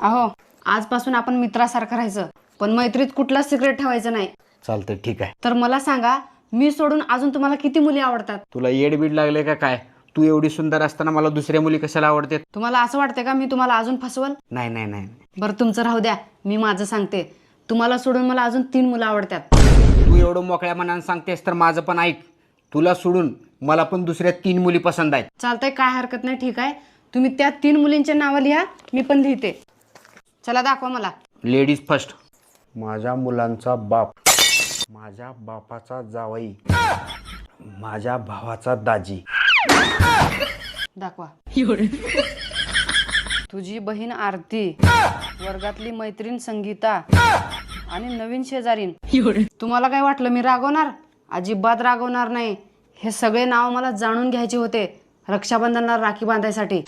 अहो, आजपासून आपण मित्रासारखं राहायचं, पण मैत्रीत कुठलाच सिक्रेट ठेवायचं नाही. चालतंय, ठीक आहे. तर मला सांगा, मी सोडून अजून तुम्हाला किती मुली आवडतात? तुला येडबीड लागले का काय? तू एवढी सुंदर असताना मला दुसऱ्या मुली कशाला आवडतात? तुम्हाला असं वाटतं का मी तुम्हाला अजून फसवल? नाही नाही नाही. बरं, तुमचं राहू द्या, मी माझं सांगते. तुम्हाला सोडून मला अजून 3 मुलं आवडतात. तू एवढं मोकळ्या मनानं सांगतेस तर माझं पण ऐक. तुला सोडून मला पण दुसऱ्या 3 मुली पसंत आहेत. चालतंय, काय हरकत नाही, ठीक आहे. तुम्ही त्या 3 मुलींचे नावं लिहा, मी पण लिहिते. चला दाखवा मला. Ladies first. माझ्या मुलांचा बाप, माझ्या बापाचा जावई, माझ्या भावाचा दाजी. दाखवा. तुझी बहीण आरती, वर्गातली मैत्रीण संगीता आणि नवीन शेजारीन. तुम्हाला काय वाटलं मी रागवणार? अजिबात रागवणार नाही. हे सगळे नाव मला जाणून घ्यायचे होते रक्षाबंधनला राखी बांधायसाठी.